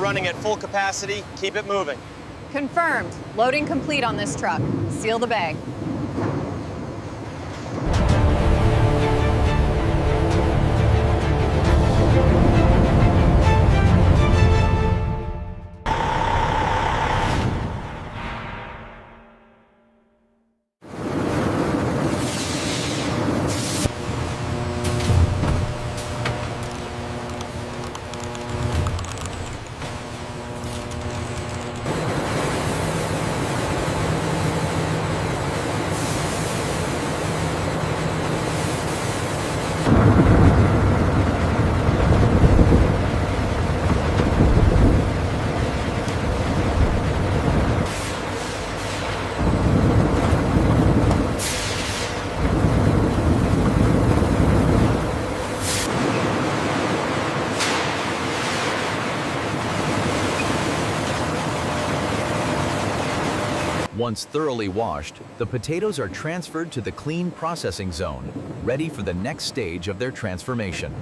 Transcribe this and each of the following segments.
running at full capacity. Keep it moving. Confirmed. Loading complete on this truck. Seal the bag. Once thoroughly washed, the potatoes are transferred to the clean processing zone, ready for the next stage of their transformation.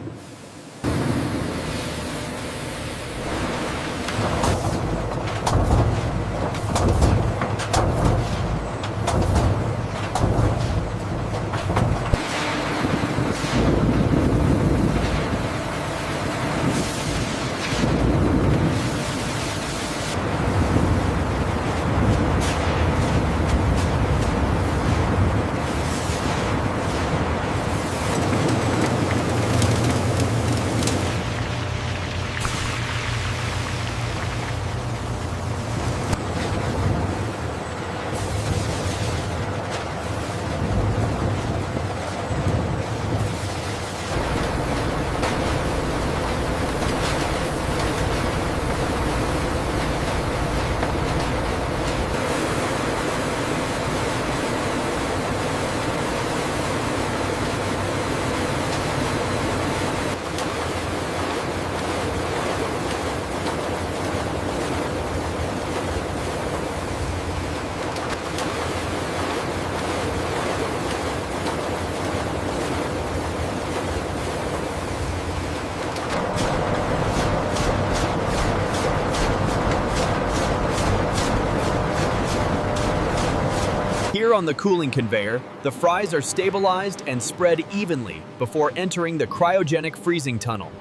Here on the cooling conveyor, the fries are stabilized and spread evenly before entering the cryogenic freezing tunnel.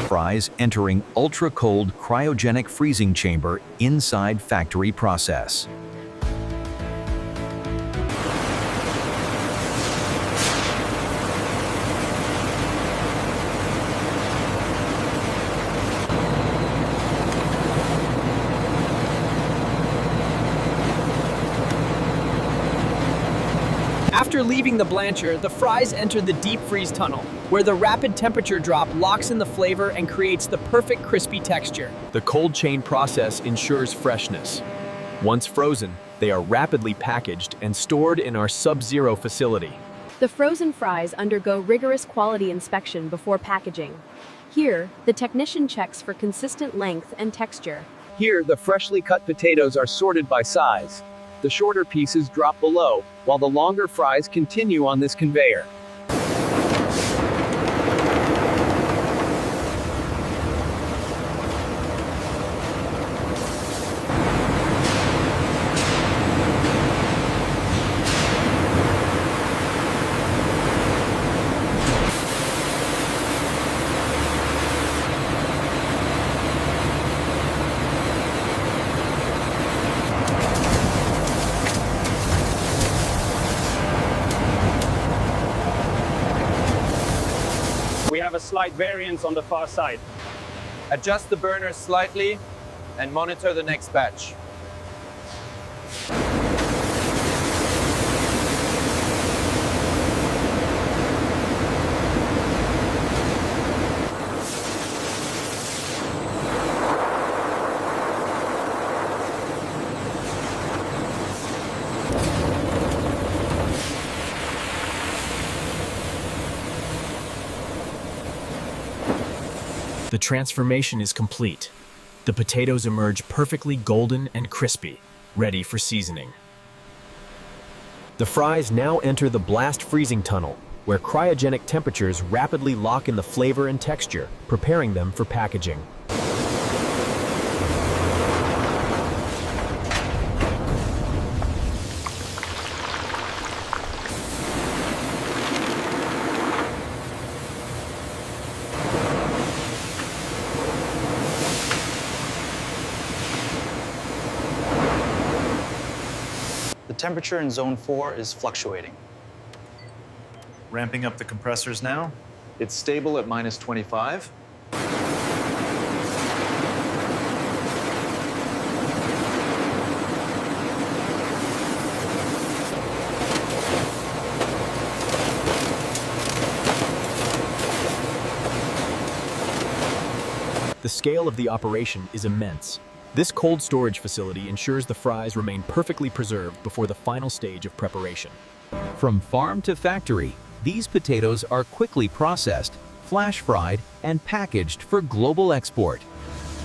Fries entering ultra-cold cryogenic freezing chamber inside factory process. After leaving the blancher, the fries enter the deep freeze tunnel, where the rapid temperature drop locks in the flavor and creates the perfect crispy texture. The cold chain process ensures freshness. Once frozen, they are rapidly packaged and stored in our sub-zero facility. The frozen fries undergo rigorous quality inspection before packaging. Here, the technician checks for consistent length and texture. Here, the freshly cut potatoes are sorted by size. The shorter pieces drop below, while the longer fries continue on this conveyor. have a slight variance on the far side. Adjust the burner slightly and monitor the next batch. The transformation is complete. The potatoes emerge perfectly golden and crispy, ready for seasoning. The fries now enter the blast freezing tunnel, where cryogenic temperatures rapidly lock in the flavor and texture, preparing them for packaging. The temperature in zone 4 is fluctuating. Ramping up the compressors now. It's stable at -25. The scale of the operation is immense. This cold storage facility ensures the fries remain perfectly preserved before the final stage of preparation. From farm to factory, these potatoes are quickly processed, flash fried, and packaged for global export.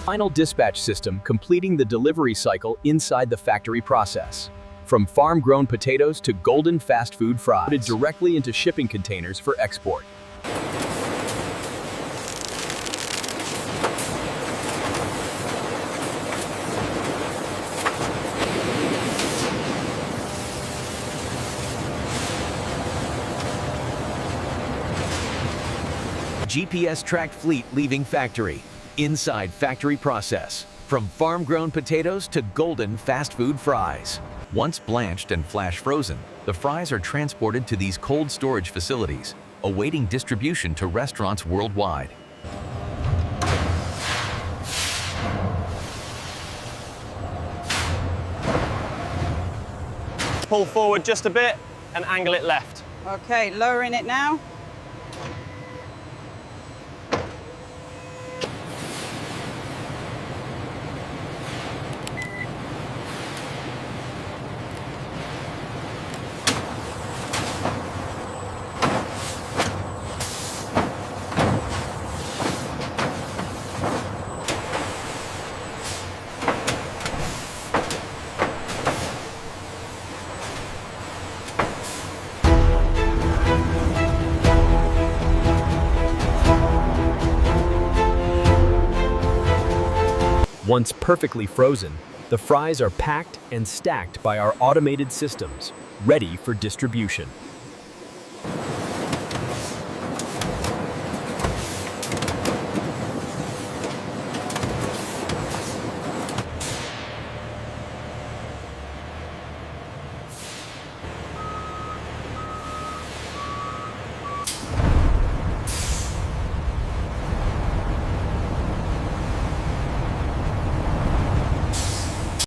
Final dispatch system completing the delivery cycle inside the factory process. From farm-grown potatoes to golden fast food fries, loaded directly into shipping containers for export. GPS-tracked fleet leaving factory. Inside factory process. From farm-grown potatoes to golden fast food fries. Once blanched and flash frozen, the fries are transported to these cold storage facilities, awaiting distribution to restaurants worldwide. Pull forward just a bit and angle it left. Okay, lowering it now. Once perfectly frozen, the fries are packed and stacked by our automated systems, ready for distribution.